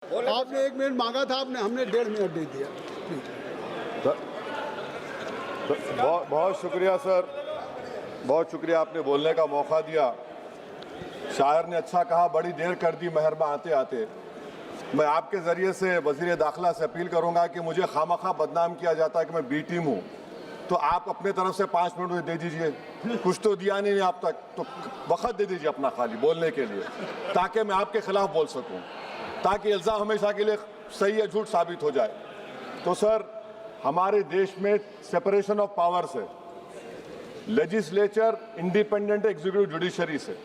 आपने 1 मिनट मांगा था, आपने हमने 1.5 मिनट दे दिया। बहुत शुक्रिया सर, बहुत शुक्रिया, आपने बोलने का मौका दिया। शायर ने अच्छा कहा, बड़ी देर कर दी मेहरबा आते आते। मैं आपके ज़रिए से वज़ीर दाखिला से अपील करूंगा कि मुझे खामखा बदनाम किया जाता है कि मैं बी टीम हूँ, तो आप अपने तरफ से 5 मिनट मुझे दे दीजिए। कुछ तो दिया नहीं आप तक, तो वक़्त दे दीजिए अपना खाली बोलने के लिए, ताकि मैं आपके खिलाफ बोल सकूँ, ताकि इल्ज़ाम हमेशा के लिए सही या झूठ साबित हो जाए। तो सर, हमारे देश में सेपरेशन ऑफ पावर्स है, लेजिस्लेचर इंडिपेंडेंट एग्जीक्यूटिव जुडिशरी से,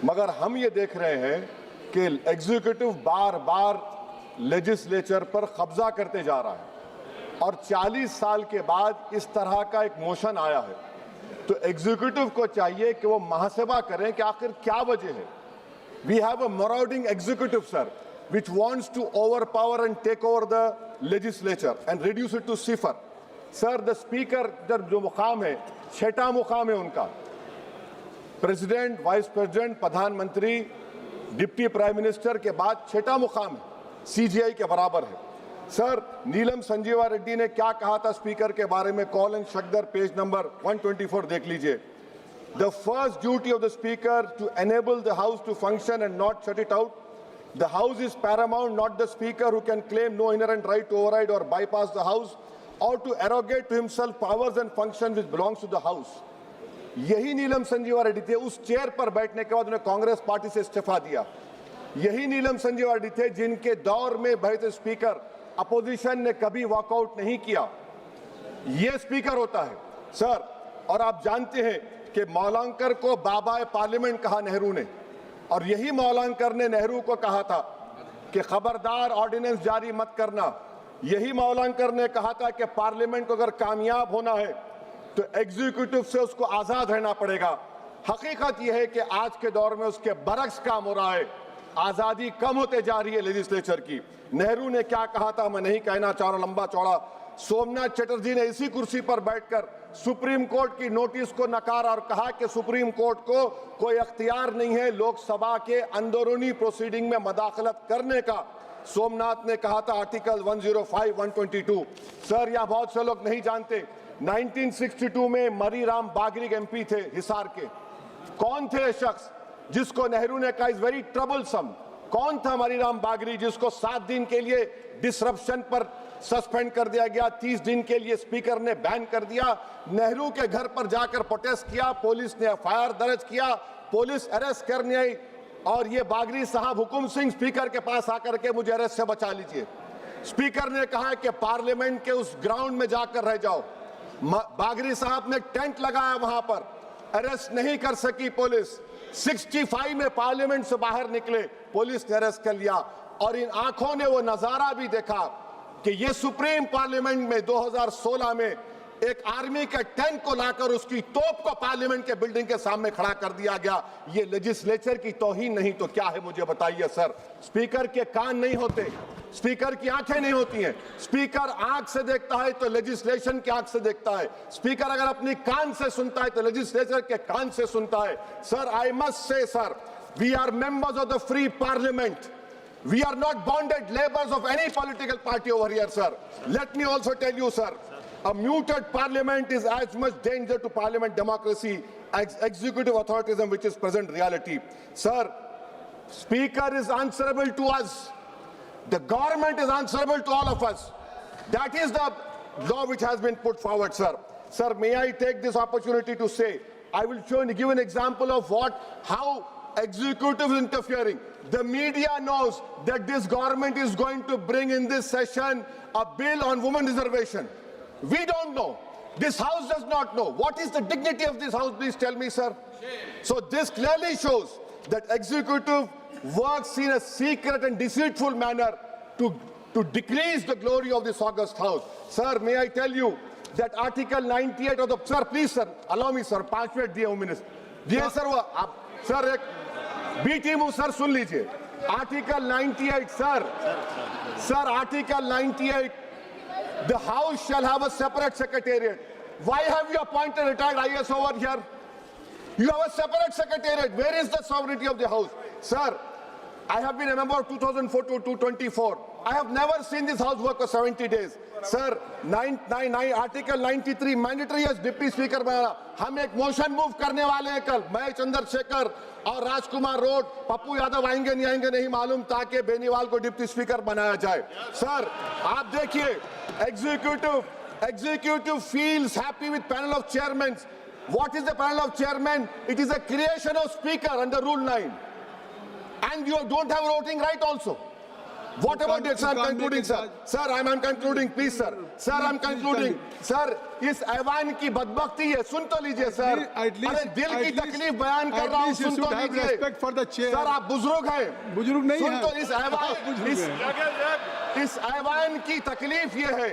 मगर हम ये देख रहे हैं कि एग्जीक्यूटिव बार बार लेजिस्लेचर पर कब्जा करते जा रहा है, और 40 साल के बाद इस तरह का एक मोशन आया है। तो एग्जीक्यूटिव को चाहिए कि वो मुहासबा करें कि आखिर क्या वजह है। We have a marauding executive sir, which wants to overpower and take over the legislature and reduce it to cipher. Sir, the speaker जो मुकाम है, 6वां मुकाम है उनका, प्रेसिडेंट, वाइस प्रेसिडेंट, प्रधानमंत्री, डिप्टी प्राइम मिनिस्टर के बाद 6वां मुकाम है, CGI के बराबर है। सर, नीलम संजीवा रेड्डी ने क्या कहा था स्पीकर के बारे में, Kaul and Shakdher page number 124 देख लीजिए। The first duty of the speaker to enable the house to function and not shut it out. The house is paramount, not the speaker, who can claim no inherent right to override or bypass the house or to arrogate to himself powers and functions which belongs to the house। यही नीलम संजीवा रेड्डी थे, उस chair पर बैठने के बाद उन्हें Congress party से इस्तीफा दिया। यही नीलम संजीवा रेड्डी थे जिनके दौर में बैठे स्पीकर अपोजिशन ने कभी वॉकआउट नहीं किया। यह स्पीकर होता है सर। और आप जानते हैं कि मौलांकर को बाबा पार्लियामेंट कहा नेहरू ने, और यही मौलांकर ने नेहरू को कहा था कि खबरदार ऑर्डिनेंस जारी मत करना। यही मौलांकर ने कहा था कि पार्लियामेंट को अगर कामयाब होना है तो एग्जीक्यूटिव से उसको आजाद रहना पड़ेगा। हकीकत यह है कि आज के दौर में उसके बरक्स काम हो रहा है, आजादी कम होते जा रही है लेजिस्लेचर की। नेहरू ने क्या कहा था मैं नहीं कहना चाह रहा लंबा चौड़ा। सोमनाथ चटर्जी ने इसी कुर्सी पर बैठकर सुप्रीम कोर्ट की नोटिस को नकारा और कहा कि सुप्रीम कोर्ट को कोई अख्तियार नहीं है लोकसभा के अंदरूनी प्रोसीडिंग में मदाखलत करने का। सोमनाथ ने कहा था आर्टिकल 105, 122। सर, यह बहुत से लोग नहीं जानते, 1962 में मरी राम बागरी MP थे हिसार के। कौन थे ये शख्स जिसको नेहरू ने कहा इज वेरी ट्रबलसम? कौन था मरी राम बागरी जिसको 7 दिन के लिए डिसरप्शन पर सस्पेंड कर दिया गया, 30 दिन के लिए स्पीकर ने बैन कर दिया। नेहरू के घर पर जाकर प्रोटेस्ट किया, पुलिस ने FIR दर्ज किया, पुलिस अरेस्ट करने आई, और ये बागरी साहब हुकुम सिंह स्पीकर के पास आकर के मुझे अरेस्ट से बचा लीजिए। स्पीकर ने कहा कि पार्लियामेंट के उस ग्राउंड में जाकर रह जाओ। बागरी साहब ने टेंट लगाया, वहां पर अरेस्ट नहीं कर सकी पुलिस। 65 में पार्लियामेंट से बाहर निकले, पुलिस ने अरेस्ट कर लिया। और इन आंखों ने वो नजारा भी देखा कि ये सुप्रीम पार्लियामेंट में 2016 में एक आर्मी के टैंक को लाकर उसकी तोप को पार्लियामेंट के बिल्डिंग के सामने खड़ा कर दिया गया। ये लेजिस्लेचर की तौहीन नहीं तो क्या है, मुझे बताइए सर। स्पीकर के कान नहीं होते, स्पीकर की आंखें नहीं होती हैं। स्पीकर आंख से देखता है तो लेजिस्लेशन की आंख से देखता है। स्पीकर अगर अपनी कान से सुनता है तो लेजिस्लेचर के कान से सुनता है। Sir, I must say sir, we are members of the free parliament. We are not bonded laborers of any political party over here, sir. Let me also tell you, sir, a muted parliament is as much danger to parliament democracy as executive authoritarianism, which is present reality. Sir, Speaker is answerable to us. The government is answerable to all of us. That is the law which has been put forward, sir. Sir, may I take this opportunity to say, I will give an example of how executive is interfering. The media knows that this government is going to bring in this session a bill on women reservation. We don't know. This house does not know. What is the dignity of this house? Please tell me, sir. So this clearly shows that executive works in a secret and deceitful manner to decrease the glory of this august house. Sir, may I tell you that Article 98 of the... Sir, please, sir, allow me, sir. 5 minute दिए हूँ minister दिए sir. वो आप sir एक B team हूँ sir, सुन लीजिए। Article 98 sir, article 98, the house shall have a separate secretariat. Why have you appointed retired IAS over here? You have a separate secretariat. Where is the sovereignty of the house? Sir, I have been a member of 2004 to 2024. I have never seen this house work for 70 days. Sir, Article 93 mandatory as Deputy Speaker बनाना. हम एक motion move करने वाले हैं कल. मैं चंद्रशेखर और राजकुमार road, Pappu Yadav आएंगे नहीं मालूम, ताकि बेनीवाल को डिप्टी स्पीकर बनाया जाए. सर, आप देखिए, executive feels happy with panel of chairmen. What is the panel of chairmen? It is a creation of speaker under Rule 9. And you don't have voting right also. What about this? I'm concluding, sir. Sir, I'm concluding, please, sir. Sir, I'm concluding. Sir, इस ऐवान की बदबख्ती है, सुन तो लीजिए, sir. अरे दिल की तकलीफ बयान कर रहा हूँ, सुन तो लीजिए. सर, आप बुजुर्ग हैं. बुजुर्ग नहीं हैं. सुन तो इस ऐवान की तकलीफ ये है.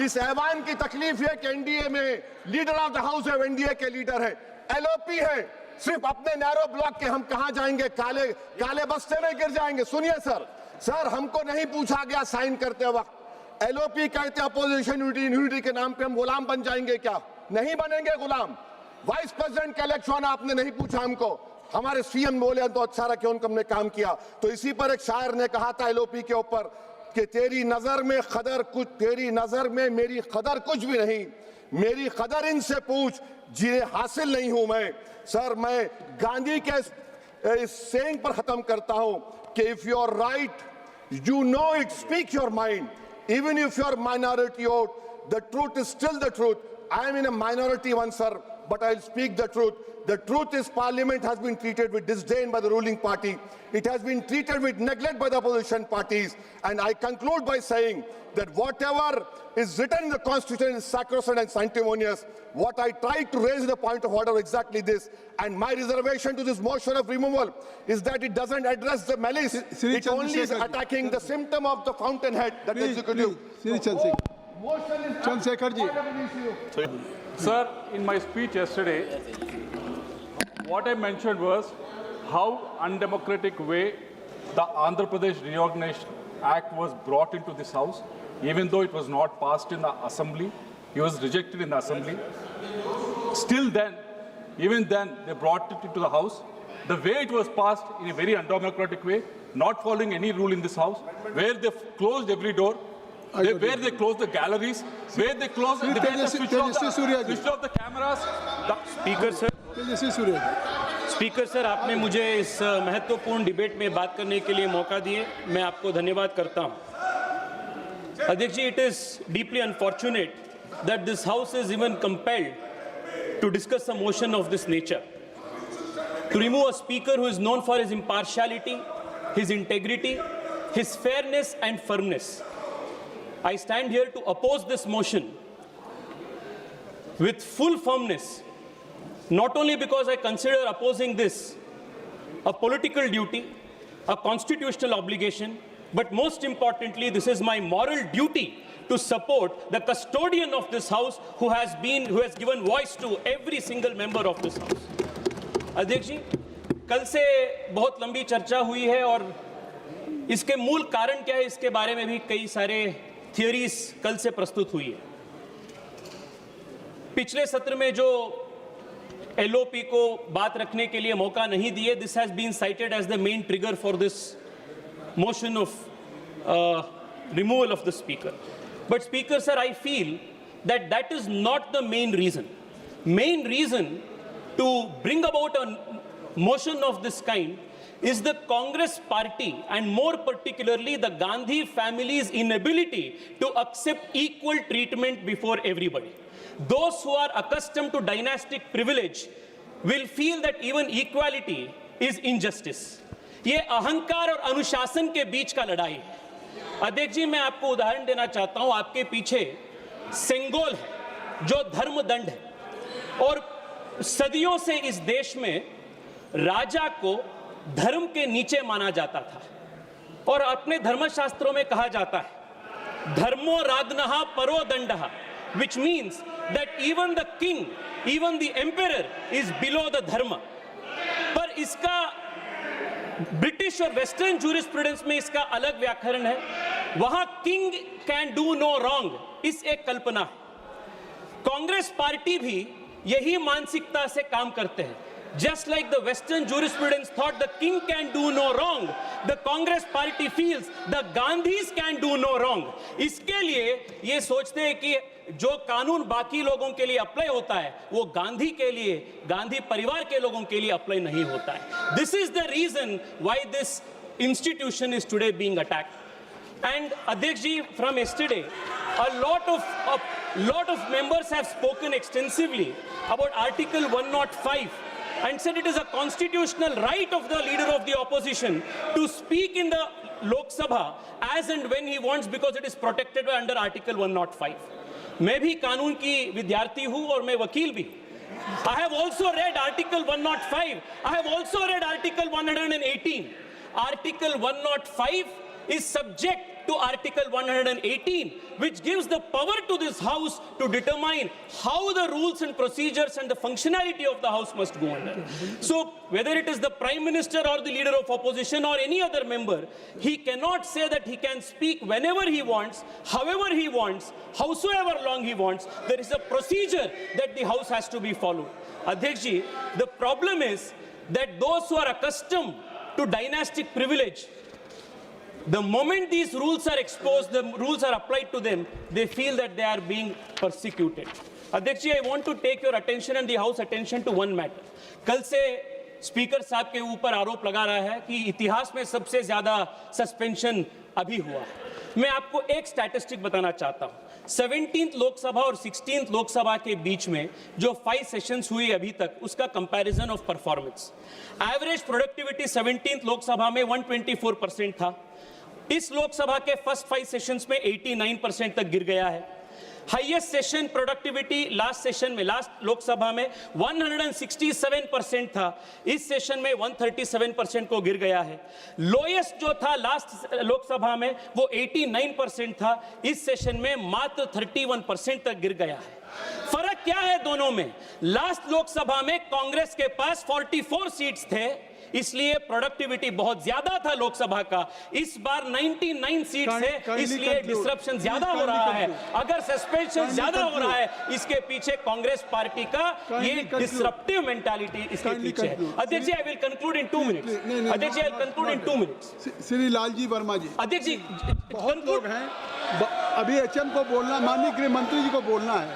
इस ऐवान की तकलीफ ये कि एनडीए में लीडर ऑफ द हाउस है, एनडीए के लीडर है, एलओपी है. सिर्फ अपने नैरो ब्लॉक के हम कहां जाएंगे, काले बस्ते में गिर जाएंगे. सुनिए सर, हमको नहीं पूछा गया साइन करते वक्त. एलओपी कहते अपोजिशन यूनिटी के नाम पे हम गुलाम बन जाएंगे क्या? नहीं बनेंगे गुलाम. वाइस प्रेसिडेंट का इलेक्शन आपने नहीं पूछा हमको. हमारे सीएम बोले तो अच्छा रहा कि उनको हमने काम किया. तो इसी पर एक शायर ने कहा था एलओपी के ऊपर कि तेरी नजर में मेरी कदर कुछ भी नहीं, मेरी कदर इनसे पूछ जिन्हें हासिल नहीं हूं मैं. सर, मैं गांधी के इस सेइंग पर खत्म करता हूं कि if you are right, you know it, speak your mind. Even if you are minority out, the truth is still the truth. I am in a minority one, sir, but I'll speak the truth. The truth is Parliament has been treated with disdain by the ruling party. It has been treated with neglect by the opposition parties. And I conclude by saying that whatever is written in the Constitution is sacrosanct and sanctimonious. What I tried to raise the point of order exactly this, and my reservation to this motion of removal is that it doesn't address the malice. It only is attacking the symptom of the fountainhead, that executive. Chandrasekhar ji. Sir, in my speech yesterday, what I mentioned was how undemocratic way the Andhra Pradesh Reorganization Act was brought into this house, even though it was not passed in the assembly. It was rejected in the assembly. Still then, even then, they brought it into the house. The way it was passed in a very undemocratic way, not following any rule in this house, where they closed every door, where they closed the galleries, where they closed the switched off the cameras. Speaker sir, आपने मुझे इस महत्वपूर्ण debate में बात करने के लिए मौका दिए, मैं आपको धन्यवाद करता हूं. अध्यक्ष जी, it is deeply unfortunate that this house is even compelled to discuss a motion of this nature. To remove a speaker who is known for his impartiality, his integrity, his fairness and firmness. I stand here to oppose this motion with full firmness, not only because I consider opposing this a political duty, a constitutional obligation, but most importantly, this is my moral duty to support the custodian of this house who has given voice to every single member of this house. अध्यक्ष जी, कल से बहुत लंबी चर्चा हुई है और इसके मूल कारण क्या है, इसके बारे में भी कई सारे थियरीज कल से प्रस्तुत हुई है. पिछले सत्र में जो एलओपी को बात रखने के लिए मौका नहीं दिए, this has been cited as the main trigger for this motion of removal of the speaker. But speaker sir, I feel that that is not the main reason. Main reason to bring about a motion of this kind is the Congress party, and more particularly the Gandhi family's inability to accept equal treatment before everybody. Those who are accustomed to dynastic privilege will feel that even equality is injustice. ये अहंकार और अनुशासन के बीच का लड़ाई है. अध्यक्ष जी, मैं आपको उदाहरण देना चाहता हूं. आपके पीछे सेंगोल है जो धर्मदंड है, और सदियों से इस देश में राजा को धर्म के नीचे माना जाता था, और अपने धर्मशास्त्रों में कहा जाता है धर्मो राजनहा परो दंडहा, which means that even the king, even the emperor is below the dharma. पर इसका ब्रिटिश और वेस्टर्न जूरिस्प्रूडेंस में इसका अलग व्याकरण है. वहां king can do no wrong, इस एक कल्पना है. कांग्रेस पार्टी भी यही मानसिकता से काम करते हैं. Just like the Western jurisprudence thought the king can do no wrong, the Congress party feels the Gandhis can do no wrong. इसके लिए ये सोचते हैं कि जो कानून बाकी लोगों के लिए अप्लाई होता है वो गांधी के लिए, गांधी परिवार के लोगों के लिए अप्लाई नहीं होता है. This is the reason why this institution is today being attacked. And Adhyaksh ji, from yesterday, a lot of members have spoken extensively about Article 105 and said it is a constitutional right of the leader of the opposition to speak in the Lok Sabha as and when he wants because it is protected under Article 105. मैं भी कानून की विद्यार्थी हूं और मैं वकील भी. I have also read Article 105. I have also read Article 118. Article 105 is subject to Article 118, which gives the power to this House to determine how the rules and procedures and the functionality of the House must go under. So, whether it is the Prime Minister or the Leader of Opposition or any other member, he cannot say that he can speak whenever he wants, however he wants, howsoever long he wants. There is a procedure that the House has to be followed. Adhyaksh ji, the problem is that those who are accustomed to dynastic privilege, the moment these rules are exposed, the rules are applied to them, they feel that they are being persecuted. Adhyaksh ji, I want to take your attention and the House attention to one matter. कल से speaker साहब के ऊपर आरोप लगा रहा है कि इतिहास में सबसे ज्यादा सस्पेंशन अभी हुआ. मैं आपको एक स्टैटिस्टिक बताना चाहता हूं. 17th लोकसभा और 16th लोकसभा के बीच में जो 5 सेशंस हुए अभी तक, उसका comparison of performance. Average productivity 17th Lok Sabha में 124% था. इस लोकसभा के फर्स्ट 5 सेशंस में 89% तक गिर गया है. Highest session productivity last session में, लास्ट लोकसभा में 167% था. इस सेशन में 137% को गिर गया है. लोएस्ट जो था लास्ट लोकसभा में वो 89% था. इस सेशन में मात्र 31% तक गिर गया है. फर्क क्या है दोनों में? लास्ट लोकसभा में कांग्रेस के पास 44 सीट्स थे, इसलिए प्रोडक्टिविटी बहुत ज्यादा था लोकसभा का. इस बार 99 सीट्स है, इसलिए डिसरप्शन ज्यादा हो रहा है. अगर सस्पेंशन ज्यादा हो रहा है, इसके पीछे कांग्रेस पार्टी का ये डिसरप्टिव मेंटालिटी इसके पीछे है. अध्यक्ष जी, I will conclude in 2 minutes. अध्यक्ष जी, I will conclude in 2 minutes. Shri Lalji Verma ji, अध्यक्ष जी, बहुत लोग हैं. अभी एचएम को बोलना, माननीय गृह मंत्री जी को बोलना है.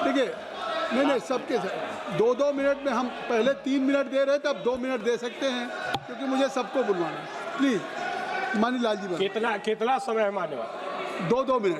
ठीक है, नहीं सबके 2-2 मिनट में, हम पहले 3 मिनट दे रहे थे, अब 2 मिनट दे सकते हैं क्योंकि मुझे सबको बुलवाना है. प्लीज माननीय लालजी, कितना समय है मान्यवर? 2-2 मिनट.